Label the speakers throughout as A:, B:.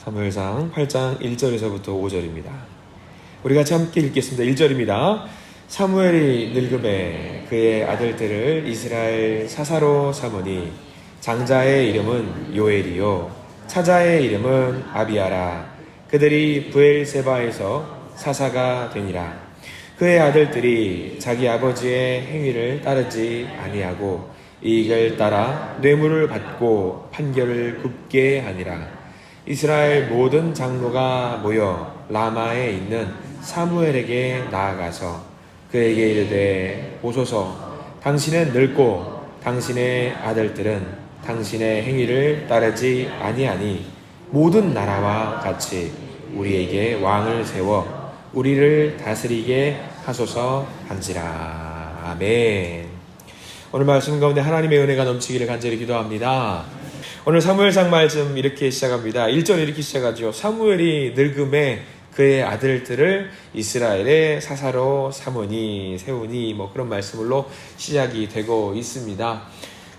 A: 사무엘상 8장 1절에서부터 5절입니다. 우리 같이 함께 읽겠습니다. 1절입니다. 사무엘이 늙음에 그의 아들들을 이스라엘 사사로 삼으니 장자의 이름은 요엘이요 차자의 이름은 아비아라. 그들이 브엘세바에서 사사가 되니라. 그의 아들들이 자기 아버지의 행위를 따르지 아니하고 이익을 따라 뇌물을 받고 판결을 굽게 하니라. 이스라엘 모든 장로가 모여 라마에 있는 사무엘에게 나아가서 그에게 이르되 보소서, 당신은 늙고 당신의 아들들은 당신의 행위를 따르지 아니하니 모든 나라와 같이 우리에게 왕을 세워 우리를 다스리게 하소서 한지라. 아멘. 오늘 말씀 가운데 하나님의 은혜가 넘치기를 간절히 기도합니다. 오늘 사무엘상 말씀 이렇게 시작합니다. 1절 이렇게 시작하죠. 사무엘이 늙음에 그의 아들들을 이스라엘의 사사로 삼으니 세우니 그런 말씀으로 시작이 되고 있습니다.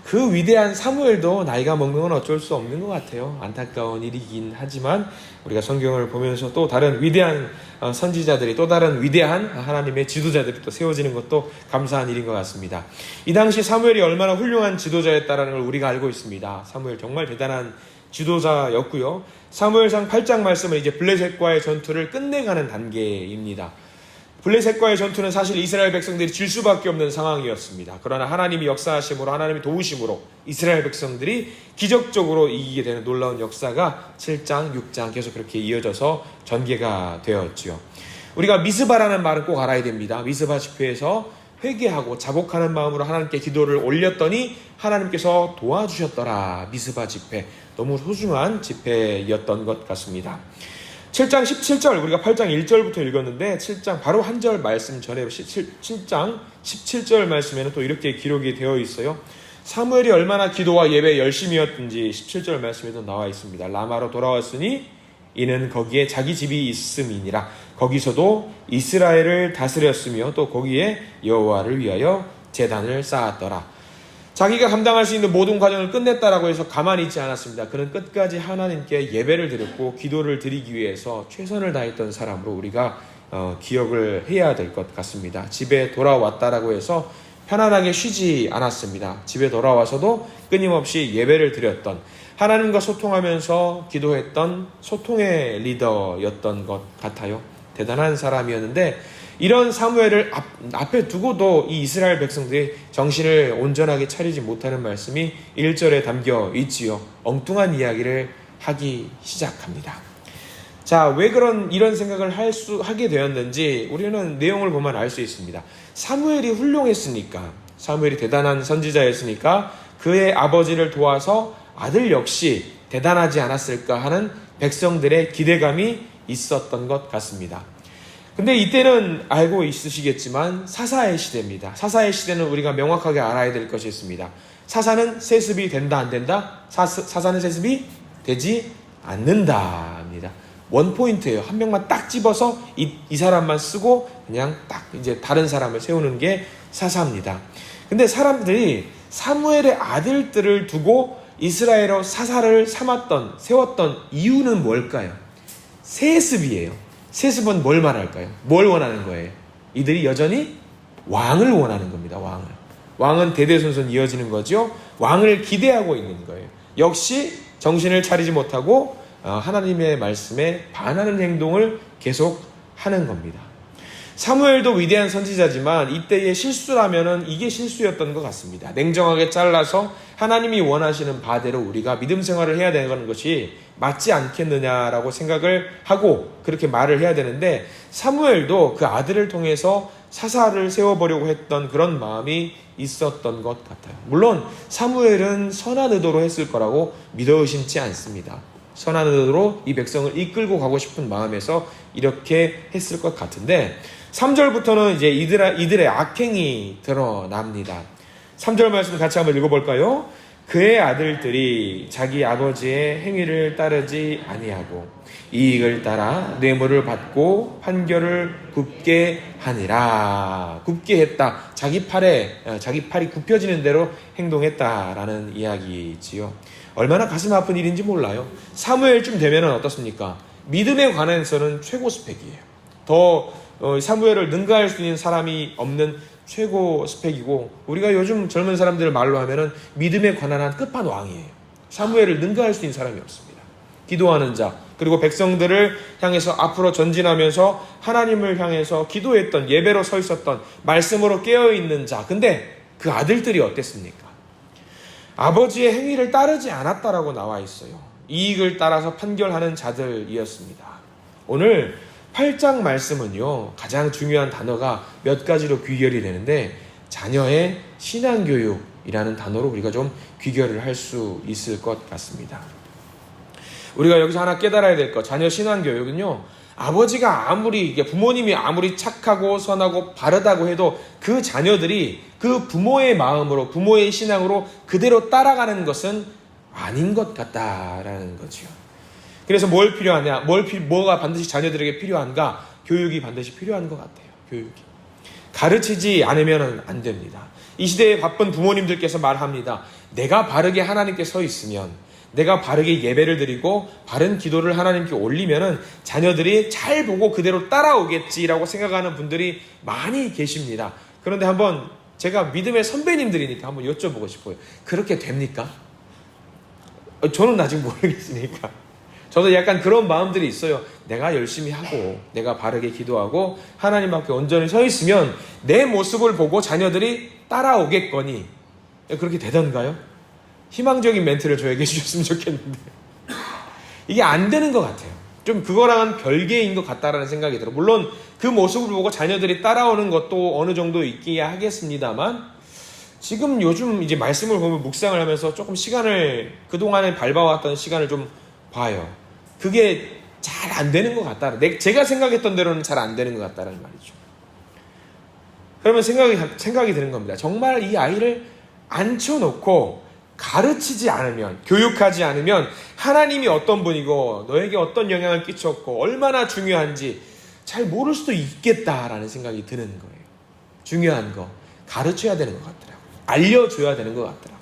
A: 그 위대한 사무엘도 나이가 먹는 건 어쩔 수 없는 것 같아요. 안타까운 일이긴 하지만 우리가 성경을 보면서 또 다른 위대한 선지자들이, 또 다른 위대한 하나님의 지도자들이 또 세워지는 것도 감사한 일인 것 같습니다. 이 당시 사무엘이 얼마나 훌륭한 지도자였다는 걸 우리가 알고 있습니다. 사무엘 정말 대단한 지도자였고요. 사무엘상 8장 말씀은 이제 블레셋과의 전투를 끝내가는 단계입니다. 블레셋과의 전투는 사실 이스라엘 백성들이 질 수밖에 없는 상황이었습니다. 그러나 하나님이 역사하심으로, 하나님이 도우심으로 이스라엘 백성들이 기적적으로 이기게 되는 놀라운 역사가 7장, 6장 계속 그렇게 이어져서 전개가 되었지요. 우리가 미스바라는 말은 꼭 알아야 됩니다. 미스바 집회에서 회개하고 자복하는 마음으로 하나님께 기도를 올렸더니 하나님께서 도와주셨더라. 미스바 집회, 너무 소중한 집회였던 것 같습니다. 7장 17절, 우리가 8장 1절부터 읽었는데 7장 바로 한 절 말씀 전에 7장 17절 말씀에는 또 이렇게 기록이 되어 있어요. 사무엘이 얼마나 기도와 예배 열심이었든지 17절 말씀에도 나와 있습니다. 라마로 돌아왔으니 이는 거기에 자기 집이 있음이니라. 거기서도 이스라엘을 다스렸으며 또 거기에 여호와를 위하여 제단을 쌓았더라. 자기가 감당할 수 있는 모든 과정을 끝냈다라고 해서 가만히 있지 않았습니다. 그는 끝까지 하나님께 예배를 드렸고 기도를 드리기 위해서 최선을 다했던 사람으로 우리가 기억을 해야 될 것 같습니다. 집에 돌아왔다라고 해서 편안하게 쉬지 않았습니다. 집에 돌아와서도 끊임없이 예배를 드렸던, 하나님과 소통하면서 기도했던 소통의 리더였던 것 같아요. 대단한 사람이었는데 이런 사무엘을 앞에 두고도 이 이스라엘 백성들이 정신을 온전하게 차리지 못하는 말씀이 1절에 담겨 있지요. 엉뚱한 이야기를 하기 시작합니다. 자, 왜 이런 생각을 하게 되었는지 우리는 내용을 보면 알 수 있습니다. 사무엘이 훌륭했으니까, 사무엘이 대단한 선지자였으니까 그의 아버지를 도와서 아들 역시 대단하지 않았을까 하는 백성들의 기대감이 있었던 것 같습니다. 근데 이때는 알고 있으시겠지만 사사의 시대입니다. 사사의 시대는 우리가 명확하게 알아야 될 것이 있습니다. 사사는 세습이 된다 안 된다? 사사는 세습이 되지 않는다입니다. 원포인트예요. 한 명만 딱 집어서 이 사람만 쓰고 그냥 딱 이제 다른 사람을 세우는 게 사사입니다. 근데 사람들이 사무엘의 아들들을 두고 이스라엘어 사사를 세웠던 이유는 뭘까요? 세습이에요. 세습은 뭘 말할까요? 뭘 원하는 거예요? 이들이 여전히 왕을 원하는 겁니다. 왕은 대대손손 이어지는 거죠. 왕을 기대하고 있는 거예요. 역시 정신을 차리지 못하고 하나님의 말씀에 반하는 행동을 계속 하는 겁니다. 사무엘도 위대한 선지자지만 이때의 실수라면은 이게 실수였던 것 같습니다. 냉정하게 잘라서 하나님이 원하시는 바대로 우리가 믿음 생활을 해야 되는 것이 맞지 않겠느냐라고 생각을 하고 그렇게 말을 해야 되는데, 사무엘도 그 아들을 통해서 사사를 세워보려고 했던 그런 마음이 있었던 것 같아요. 물론 사무엘은 선한 의도로 했을 거라고 믿어 의심치 않습니다. 선한 의도로 이 백성을 이끌고 가고 싶은 마음에서 이렇게 했을 것 같은데, 3절부터는 이제 이들의 악행이 드러납니다. 3절 말씀 같이 한번 읽어볼까요? 그의 아들들이 자기 아버지의 행위를 따르지 아니하고 이익을 따라 뇌물을 받고 판결을 굽게 하니라. 굽게 했다. 자기 팔이 굽혀지는 대로 행동했다라는 이야기지요. 얼마나 가슴 아픈 일인지 몰라요. 사무엘쯤 되면 어떻습니까? 믿음에 관해서는 최고 스펙이에요. 더 사무엘을 능가할 수 있는 사람이 없는 최고 스펙이고, 우리가 요즘 젊은 사람들 말로 하면은 믿음에 관한 한 끝판왕이에요. 사무엘을 능가할 수 있는 사람이 없습니다. 기도하는 자, 그리고 백성들을 향해서 앞으로 전진하면서 하나님을 향해서 기도했던, 예배로 서 있었던, 말씀으로 깨어있는 자. 근데 그 아들들이 어땠습니까? 아버지의 행위를 따르지 않았다라고 나와 있어요. 이익을 따라서 판결하는 자들이었습니다. 오늘 8장 말씀은요, 가장 중요한 단어가 몇 가지로 귀결이 되는데, 자녀의 신앙교육이라는 단어로 우리가 좀 귀결을 할 수 있을 것 같습니다. 우리가 여기서 하나 깨달아야 될 것, 자녀 신앙교육은요, 아버지가 아무리, 부모님이 아무리 착하고 선하고 바르다고 해도 그 자녀들이 그 부모의 마음으로, 부모의 신앙으로 그대로 따라가는 것은 아닌 것 같다라는 거죠. 그래서 뭘 필요하냐, 뭐가 반드시 자녀들에게 필요한가? 교육이 반드시 필요한 것 같아요. 교육이. 가르치지 않으면 안 됩니다. 이 시대에 바쁜 부모님들께서 말합니다. 내가 바르게 하나님께 서 있으면, 내가 바르게 예배를 드리고 바른 기도를 하나님께 올리면은 자녀들이 잘 보고 그대로 따라오겠지라고 생각하는 분들이 많이 계십니다. 그런데 한번 제가 믿음의 선배님들이니까 한번 여쭤보고 싶어요. 그렇게 됩니까? 저는 아직 모르겠으니까. 저도 약간 그런 마음들이 있어요. 내가 열심히 하고 내가 바르게 기도하고 하나님 앞에 온전히 서 있으면 내 모습을 보고 자녀들이 따라오겠거니. 그렇게 되던가요? 희망적인 멘트를 저에게 주셨으면 좋겠는데 이게 안 되는 것 같아요. 좀 그거랑은 별개인 것 같다라는 생각이 들어요. 물론 그 모습을 보고 자녀들이 따라오는 것도 어느 정도 있기야 하겠습니다만, 지금 요즘 이제 말씀을 보면 묵상을 하면서 조금 시간을, 그동안에 밟아왔던 시간을 좀 봐요. 그게 잘 안 되는 것 같다. 제가 생각했던 대로는 잘 안 되는 것 같다라는 말이죠. 그러면 생각이 드는 겁니다. 정말 이 아이를 앉혀놓고 가르치지 않으면, 교육하지 않으면 하나님이 어떤 분이고 너에게 어떤 영향을 끼쳤고 얼마나 중요한지 잘 모를 수도 있겠다라는 생각이 드는 거예요. 중요한 거 가르쳐야 되는 것 같더라고요. 알려줘야 되는 것 같더라고요.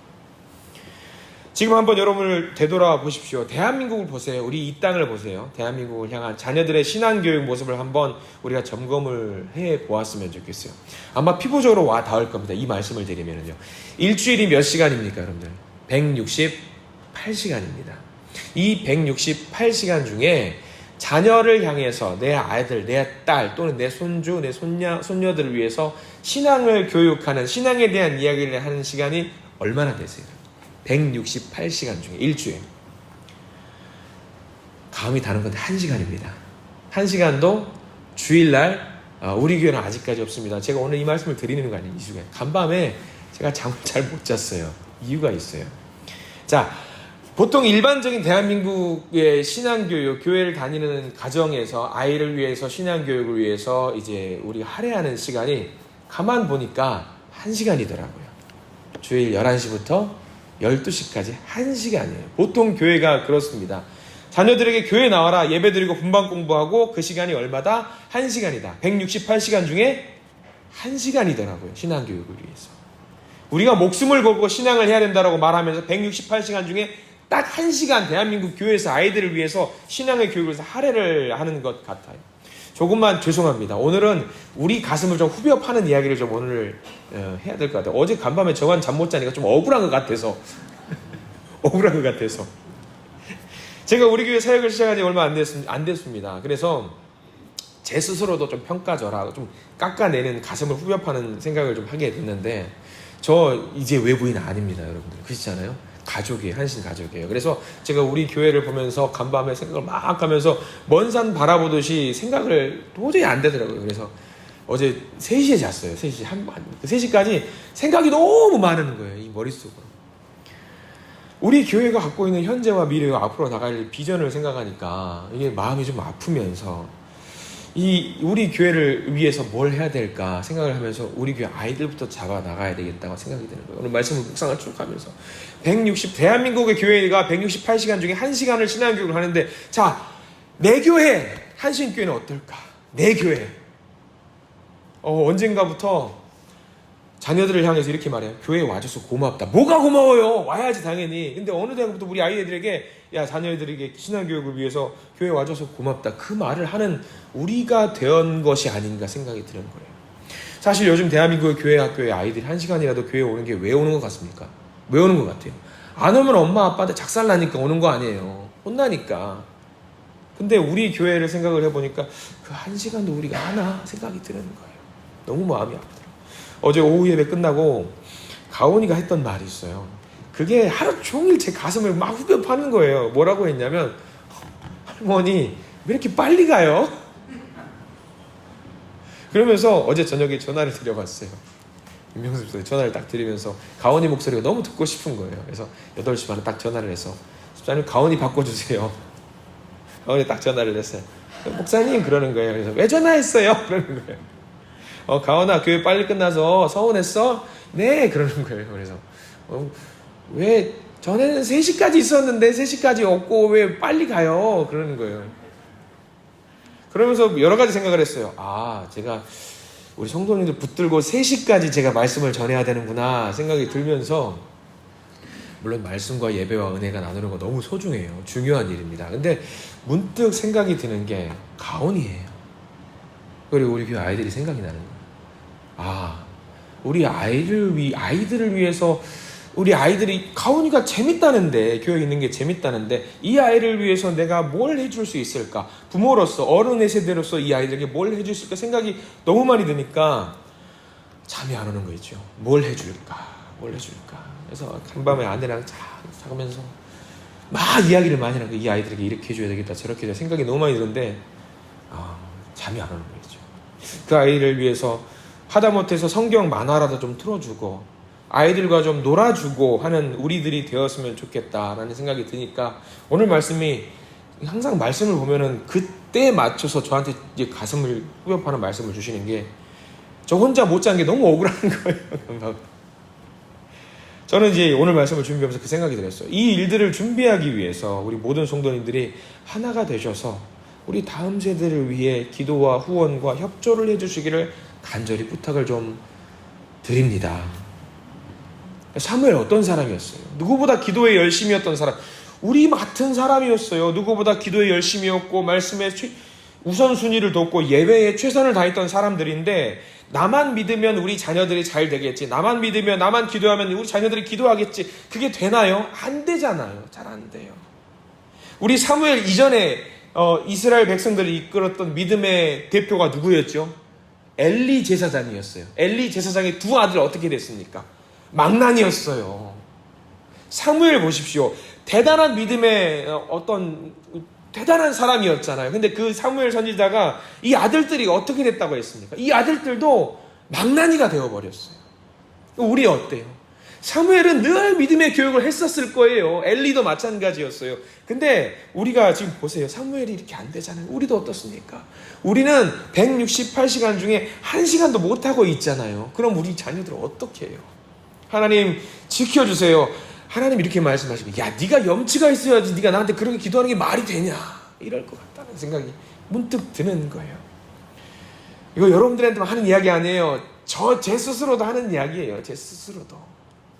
A: 지금 한번 여러분을 되돌아 보십시오. 대한민국을 보세요. 우리 이 땅을 보세요. 대한민국을 향한 자녀들의 신앙교육 모습을 한번 우리가 점검을 해보았으면 좋겠어요. 아마 피부적으로 와 닿을 겁니다. 이 말씀을 드리면요. 일주일이 몇 시간입니까, 여러분들? 168시간입니다. 이 168시간 중에 자녀를 향해서 내 아이들, 내 딸 또는 내 손주, 내 손녀들을 위해서 신앙을 교육하는, 신앙에 대한 이야기를 하는 시간이 얼마나 되세요? 168시간 중에 일주일. 감이 다른 건데 1시간입니다. 1시간도 주일날, 우리 교회는 아직까지 없습니다. 제가 오늘 이 말씀을 드리는 거 아니에요. 이 시간 간밤에 제가 잠을 잘 못 잤어요. 이유가 있어요. 자, 보통 일반적인 대한민국의 신앙교육, 교회를 다니는 가정에서 아이를 위해서, 신앙교육을 위해서 이제 우리가 할애하는 시간이 가만 보니까 1시간이더라고요. 주일 11시부터 12시까지 1시간이에요. 보통 교회가 그렇습니다. 자녀들에게 교회 나와라, 예배 드리고 분방 공부하고 그 시간이 얼마다? 1시간이다. 168시간 중에 1시간이더라고요. 신앙교육을 위해서. 우리가 목숨을 걸고 신앙을 해야 된다고 말하면서 168시간 중에 딱 1시간 대한민국 교회에서 아이들을 위해서 신앙의 교육을 해서 할애를 하는 것 같아요. 조금만 죄송합니다. 오늘은 우리 가슴을 좀 후벼 파는 이야기를 좀 오늘 해야 될 것 같아요. 어제 간밤에 저만 잠 못 자니까 좀 억울한 것 같아서 억울한 것 같아서 제가 우리 교회 사역을 시작한 지 얼마 안 됐습니다. 그래서 제 스스로도 좀 평가절하고 좀 깎아내는, 가슴을 후벼 파는 생각을 좀 하게 됐는데, 저 이제 외부인 아닙니다, 여러분들. 그렇잖아요. 가족이에요. 한신 가족이에요. 그래서 제가 우리 교회를 보면서 간밤에 생각을 막 하면서 먼 산 바라보듯이 생각을 도저히 안 되더라고요. 그래서 어제 3시에 잤어요. 3시 3시까지 생각이 너무 많은 거예요. 이 머릿속으로. 우리 교회가 갖고 있는 현재와 미래와 앞으로 나갈 비전을 생각하니까 이게 마음이 좀 아프면서, 우리 교회를 위해서 뭘 해야 될까 생각을 하면서 우리 교회 아이들부터 잡아 나가야 되겠다고 생각이 드는 거예요. 오늘 말씀을 묵상을 쭉 하면서 대한민국의 교회가 168시간 중에 1시간을 신앙교육을 하는데, 자, 내 교회 한신교회는 어떨까? 내 교회 언젠가부터 자녀들을 향해서 이렇게 말해요. 교회에 와줘서 고맙다. 뭐가 고마워요? 와야지 당연히. 근데 어느 대학부터 우리 아이들에게 야 자녀들에게 신앙교육을 위해서 교회에 와줘서 고맙다. 그 말을 하는 우리가 된 것이 아닌가 생각이 드는 거예요. 사실 요즘 대한민국의 교회 학교에 아이들이 1시간이라도 교회에 오는 게 왜 오는 것 같습니까? 왜 오는 것 같아요? 안 오면 엄마 아빠한테 작살나니까 오는 거 아니에요. 혼나니까. 근데 우리 교회를 생각을 해보니까 그 1시간도 우리가 하나 생각이 드는 거예요. 너무 마음이 아프더라고요. 어제 오후 예배 끝나고 가온이가 했던 말이 있어요. 그게 하루 종일 제 가슴을 막 후벼 파는 거예요. 뭐라고 했냐면 할머니 왜 이렇게 빨리 가요? 그러면서 어제 저녁에 전화를 드려봤어요. 임명수 집사님 전화를 딱 드리면서 가온이 목소리가 너무 듣고 싶은 거예요. 그래서 8시 반에 딱 전화를 해서 집사님 가온이 바꿔주세요. 가온이 딱 전화를 했어요. 목사님 그러는 거예요. 그래서 왜 전화했어요? 그러는 거예요. 가온아 교회 빨리 끝나서 서운했어? 네 그러는 거예요. 그래서 왜 전에는 3시까지 있었는데 3시까지 없고 왜 빨리 가요? 그러는 거예요. 그러면서 여러 가지 생각을 했어요. 제가 우리 성도님들 붙들고 3시까지 제가 말씀을 전해야 되는구나 생각이 들면서 물론 말씀과 예배와 은혜가 나누는 거 너무 소중해요. 중요한 일입니다. 근데 문득 생각이 드는 게 가온이에요. 그리고 우리 교회 아이들이 생각이 나는 거예요. 우리 아이들을 위해서 우리 아이들이 가온이가 재밌다는데 교회에 있는 게 재밌다는데 이 아이를 위해서 내가 뭘 해줄 수 있을까? 부모로서 어른의 세대로서 이 아이들에게 뭘 해줄 수 있을까 생각이 너무 많이 드니까 잠이 안 오는 거 있죠. 뭘 해줄까? 그래서 한밤에 아내랑 자면서 막 이야기를 많이 하는 거예요. 이 아이들에게 이렇게 해줘야 되겠다 저렇게 해줘야 생각이 너무 많이 드는데 잠이 안 오는 거죠. 그 아이를 위해서 하다못해서 성경 만화라도 좀 틀어주고 아이들과 좀 놀아주고 하는 우리들이 되었으면 좋겠다라는 생각이 드니까 오늘 말씀이 항상 말씀을 보면은 그때에 맞춰서 저한테 이제 가슴을 후벼파는 말씀을 주시는 게 저 혼자 못 잔 게 너무 억울한 거예요. 저는 이제 오늘 말씀을 준비하면서 그 생각이 들었어요. 이 일들을 준비하기 위해서 우리 모든 성도님들이 하나가 되셔서 우리 다음 세대를 위해 기도와 후원과 협조를 해주시기를 간절히 부탁을 좀 드립니다. 사무엘 어떤 사람이었어요? 누구보다 기도에 열심이었던 사람. 우리 같은 사람이었어요. 누구보다 기도에 열심이었고 말씀에 우선순위를 뒀고 예배에 최선을 다했던 사람들인데 나만 믿으면 우리 자녀들이 잘 되겠지. 나만 믿으면 나만 기도하면 우리 자녀들이 기도하겠지. 그게 되나요? 안 되잖아요. 잘 안 돼요. 우리 사무엘 이전에 이스라엘 백성들을 이끌었던 믿음의 대표가 누구였죠? 엘리 제사장이었어요. 엘리 제사장의 두 아들 어떻게 됐습니까? 망난이었어요. 사무엘 보십시오. 대단한 믿음의 대단한 사람이었잖아요. 근데 그 사무엘 선지자가 이 아들들이 어떻게 됐다고 했습니까? 이 아들들도 망나니가 되어버렸어요. 우리 어때요? 사무엘은 늘 믿음의 교육을 했었을 거예요. 엘리도 마찬가지였어요. 근데 우리가 지금 보세요. 사무엘이 이렇게 안 되잖아요. 우리도 어떻습니까? 우리는 168시간 중에 1시간도 못하고 있잖아요. 그럼 우리 자녀들은 어떻게 해요? 하나님 지켜주세요. 하나님 이렇게 말씀하시면 야 네가 염치가 있어야지 네가 나한테 그렇게 기도하는 게 말이 되냐 이럴 것 같다는 생각이 문득 드는 거예요. 이거 여러분들한테만 하는 이야기 아니에요. 제 스스로도 하는 이야기예요. 제 스스로도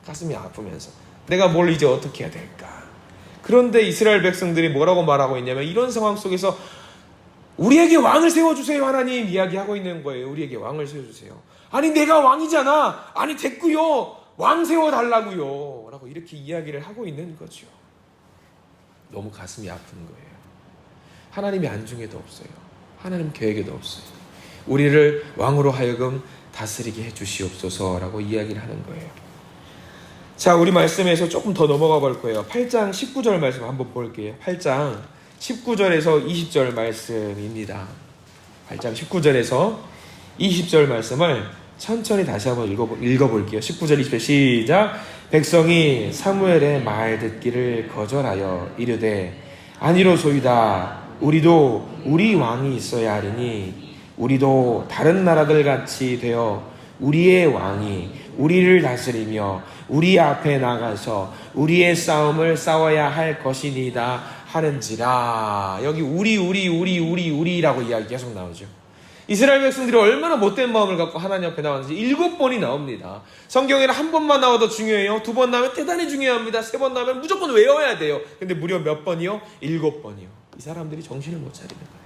A: 가슴이 아프면서 내가 뭘 이제 어떻게 해야 될까. 그런데 이스라엘 백성들이 뭐라고 말하고 있냐면 이런 상황 속에서 우리에게 왕을 세워주세요 하나님 이야기하고 있는 거예요. 우리에게 왕을 세워주세요. 아니 내가 왕이잖아. 아니 됐고요. 왕 세워달라고요 라고 이렇게 이야기를 하고 있는 거죠. 너무 가슴이 아픈 거예요. 하나님이 안중에도 없어요. 하나님 계획에도 없어요. 우리를 왕으로 하여금 다스리게 해주시옵소서라고 이야기를 하는 거예요. 자, 우리 말씀에서 조금 더 넘어가 볼 거예요. 8장 19절 말씀 한번 볼게요. 8장 19절에서 20절 말씀입니다. 8장 19절에서 20절 말씀을 천천히 다시 한번 읽어볼게요. 19절 20절 시작. 백성이 사무엘의 말 듣기를 거절하여 이르되 아니로소이다. 우리도 우리 왕이 있어야 하리니 우리도 다른 나라들 같이 되어 우리의 왕이 우리를 다스리며 우리 앞에 나가서 우리의 싸움을 싸워야 할 것이니이다 하는지라. 여기 우리라고 이야기 계속 나오죠. 이스라엘 백성들이 얼마나 못된 마음을 갖고 하나님 앞에 나왔는지 7번이 나옵니다. 성경에는 한 번만 나와도 중요해요. 2번 나오면 대단히 중요합니다. 3번 나오면 무조건 외워야 돼요. 근데 무려 몇 번이요? 7번이요. 이 사람들이 정신을 못 차리는 거예요.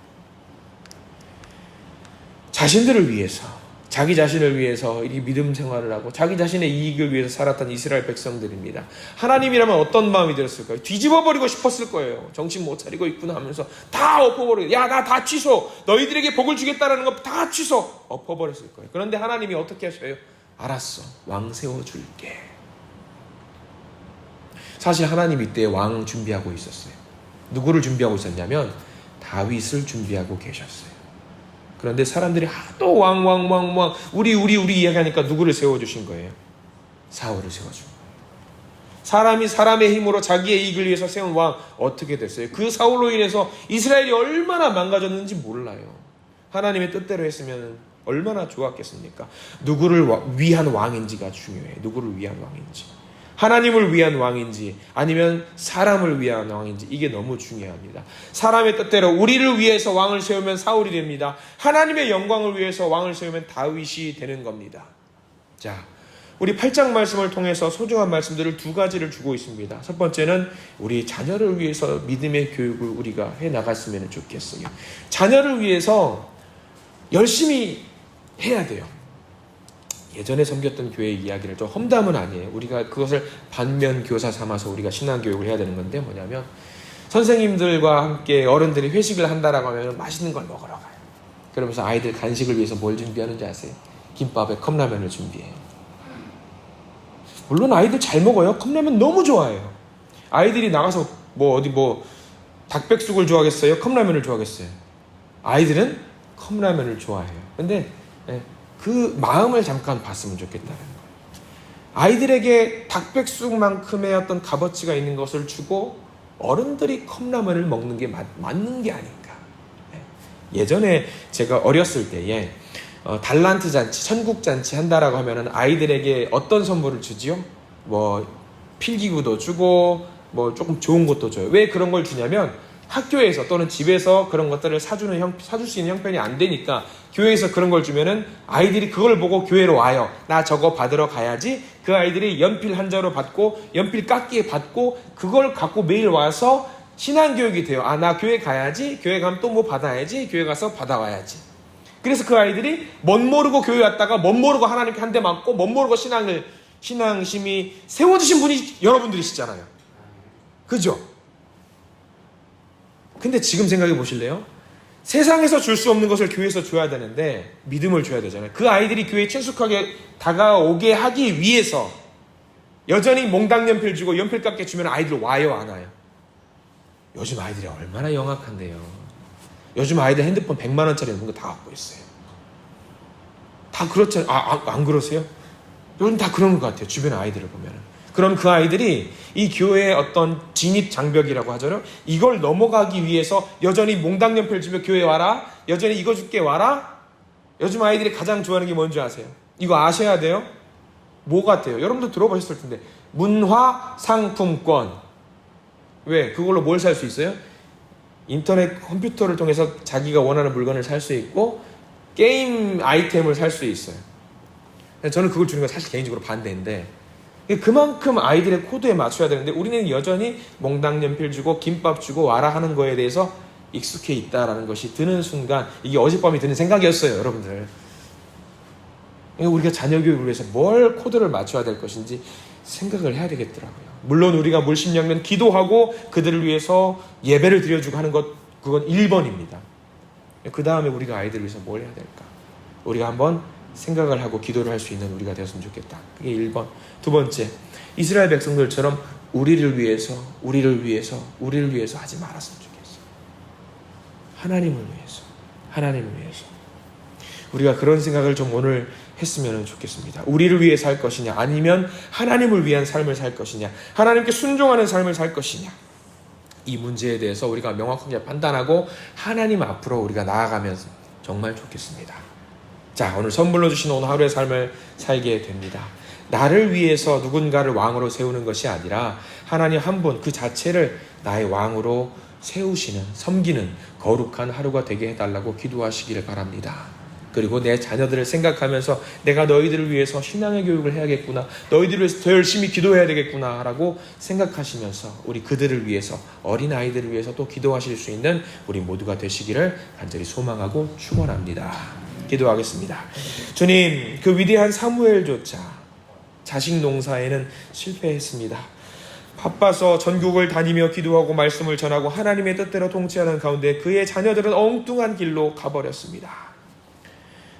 A: 자신들을 위해서, 자기 자신을 위해서 이 믿음 생활을 하고 자기 자신의 이익을 위해서 살았던 이스라엘 백성들입니다. 하나님이라면 어떤 마음이 들었을까요? 뒤집어버리고 싶었을 거예요. 정신 못 차리고 있구나 하면서 다 엎어버리고, 야, 나 다 취소, 너희들에게 복을 주겠다라는 거 다 취소, 엎어버렸을 거예요. 그런데 하나님이 어떻게 하셔요? 알았어, 왕 세워줄게. 사실 하나님 이때 왕 준비하고 있었어요. 누구를 준비하고 있었냐면 다윗을 준비하고 계셨어요. 그런데 사람들이 하도 왕 우리 이야기하니까 누구를 세워주신 거예요? 사울을 세워준 거예요. 사람이 사람의 힘으로 자기의 이익을 위해서 세운 왕 어떻게 됐어요? 그 사울로 인해서 이스라엘이 얼마나 망가졌는지 몰라요. 하나님의 뜻대로 했으면 얼마나 좋았겠습니까? 누구를 위한 왕인지가 중요해요. 누구를 위한 왕인지. 하나님을 위한 왕인지 아니면 사람을 위한 왕인지, 이게 너무 중요합니다. 사람의 뜻대로 우리를 위해서 왕을 세우면 사울이 됩니다. 하나님의 영광을 위해서 왕을 세우면 다윗이 되는 겁니다. 자, 우리 8장 말씀을 통해서 소중한 말씀들을 2가지를 주고 있습니다. 첫 번째는 우리 자녀를 위해서 믿음의 교육을 우리가 해나갔으면 좋겠어요. 자녀를 위해서 열심히 해야 돼요. 예전에 섬겼던 교회 이야기를, 좀 험담은 아니에요. 우리가 그것을 반면교사 삼아서 우리가 신앙교육을 해야 되는 건데, 뭐냐면 선생님들과 함께 어른들이 회식을 한다라고 하면 맛있는 걸 먹으러 가요. 그러면서 아이들 간식을 위해서 뭘 준비하는지 아세요? 김밥에 컵라면을 준비해요. 물론 아이들 잘 먹어요. 컵라면 너무 좋아해요. 아이들이 나가서 닭백숙을 좋아하겠어요? 컵라면을 좋아하겠어요? 아이들은 컵라면을 좋아해요. 근데 그 마음을 잠깐 봤으면 좋겠다는 거예요. 아이들에게 닭백숙만큼의 어떤 값어치가 있는 것을 주고 어른들이 컵라면을 먹는 게 맞는 게 아닌가. 예전에 제가 어렸을 때에 달란트 잔치, 천국 잔치 한다라고 하면은 아이들에게 어떤 선물을 주지요? 필기구도 주고 조금 좋은 것도 줘요. 왜 그런 걸 주냐면 학교에서 또는 집에서 그런 것들을 사줄 수 있는 형편이 안 되니까 교회에서 그런 걸 주면은 아이들이 그걸 보고 교회로 와요. 나 저거 받으러 가야지. 그 아이들이 연필 한 자루 받고 연필 깎기 받고 그걸 갖고 매일 와서 신앙교육이 돼요. 아, 나 교회 가야지. 교회 가면 또 뭐 받아야지. 교회 가서 받아와야지. 그래서 그 아이들이 멋 모르고 교회 왔다가 멋 모르고 하나님께 한 대 맞고 멋 모르고 신앙심이 세워주신 분이 여러분들이시잖아요. 그죠? 근데 지금 생각해 보실래요? 세상에서 줄 수 없는 것을 교회에서 줘야 되는데 믿음을 줘야 되잖아요. 그 아이들이 교회에 친숙하게 다가오게 하기 위해서 여전히 몽당 연필 주고 연필 깎게 주면 아이들 와요, 안 와요? 요즘 아이들이 얼마나 영악한데요. 요즘 아이들 핸드폰 100만 원짜리 이런 거 다 갖고 있어요. 다 그렇잖아요. 안 그러세요? 요즘 다 그런 것 같아요. 주변 아이들을 보면은. 그럼 그 아이들이 이 교회의 어떤 진입 장벽이라고 하잖아요. 이걸 넘어가기 위해서 여전히 몽당 연필 주며 교회 와라. 여전히 이거 줄게 와라. 요즘 아이들이 가장 좋아하는 게 뭔지 아세요? 이거 아셔야 돼요. 뭐 같아요? 여러분도 들어보셨을 텐데 문화 상품권. 왜? 그걸로 뭘 살 수 있어요? 인터넷 컴퓨터를 통해서 자기가 원하는 물건을 살 수 있고 게임 아이템을 살 수 있어요. 저는 그걸 주는 건 사실 개인적으로 반대인데 그만큼 아이들의 코드에 맞춰야 되는데 우리는 여전히 몽당 연필 주고 김밥 주고 와라 하는 거에 대해서 익숙해 있다라는 것이 드는 순간, 이게 어젯밤에 드는 생각이었어요, 여러분들. 우리가 자녀 교육을 위해서 뭘 코드를 맞춰야 될 것인지 생각을 해야 되겠더라고요. 물론 우리가 물심양면 기도하고 그들을 위해서 예배를 드려주고 하는 것, 그건 1번입니다. 그 다음에 우리가 아이들을 위해서 뭘 해야 될까? 우리가 한번 생각을 하고 기도를 할 수 있는 우리가 되었으면 좋겠다. 그게 1번. 두 번째, 이스라엘 백성들처럼 우리를 위해서 하지 말았으면 좋겠어. 하나님을 위해서. 우리가 그런 생각을 좀 오늘 했으면 좋겠습니다. 우리를 위해 살 것이냐, 아니면 하나님을 위한 삶을 살 것이냐, 하나님께 순종하는 삶을 살 것이냐, 이 문제에 대해서 우리가 명확하게 판단하고 하나님 앞으로 우리가 나아가면서 정말 좋겠습니다. 자, 오늘 선물로 주신 오늘 하루의 삶을 살게 됩니다. 나를 위해서 누군가를 왕으로 세우는 것이 아니라 하나님 한 분 그 자체를 나의 왕으로 세우시는, 섬기는 거룩한 하루가 되게 해달라고 기도하시기를 바랍니다. 그리고 내 자녀들을 생각하면서 내가 너희들을 위해서 신앙의 교육을 해야겠구나, 너희들을 위해서 더 열심히 기도해야 되겠구나 라고 생각하시면서 우리 그들을 위해서, 어린아이들을 위해서 또 기도하실 수 있는 우리 모두가 되시기를 간절히 소망하고 축원합니다. 기도하겠습니다. 주님, 그 위대한 사무엘조차 자식 농사에는 실패했습니다. 바빠서 전국을 다니며 기도하고 말씀을 전하고 하나님의 뜻대로 통치하는 가운데 그의 자녀들은 엉뚱한 길로 가버렸습니다.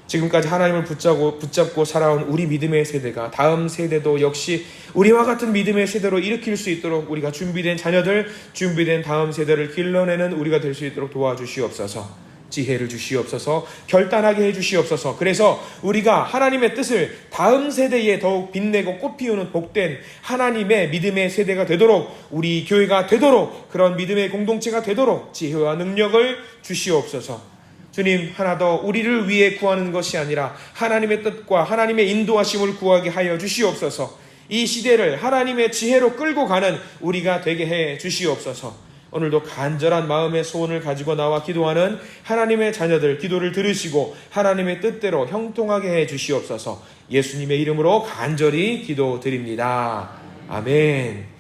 A: 지금까지 하나님을 붙잡고 살아온 우리 믿음의 세대가 다음 세대도 역시 우리와 같은 믿음의 세대로 일으킬 수 있도록 우리가 준비된 자녀들, 준비된 다음 세대를 길러내는 우리가 될 수 있도록 도와주시옵소서. 지혜를 주시옵소서. 결단하게 해주시옵소서. 그래서 우리가 하나님의 뜻을 다음 세대에 더욱 빛내고 꽃피우는 복된 하나님의 믿음의 세대가 되도록, 우리 교회가 되도록, 그런 믿음의 공동체가 되도록 지혜와 능력을 주시옵소서. 주님, 하나 더 우리를 위해 구하는 것이 아니라 하나님의 뜻과 하나님의 인도하심을 구하게 하여 주시옵소서. 이 시대를 하나님의 지혜로 끌고 가는 우리가 되게 해 주시옵소서. 오늘도 간절한 마음의 소원을 가지고 나와 기도하는 하나님의 자녀들 기도를 들으시고 하나님의 뜻대로 형통하게 해 주시옵소서. 예수님의 이름으로 간절히 기도드립니다. 아멘.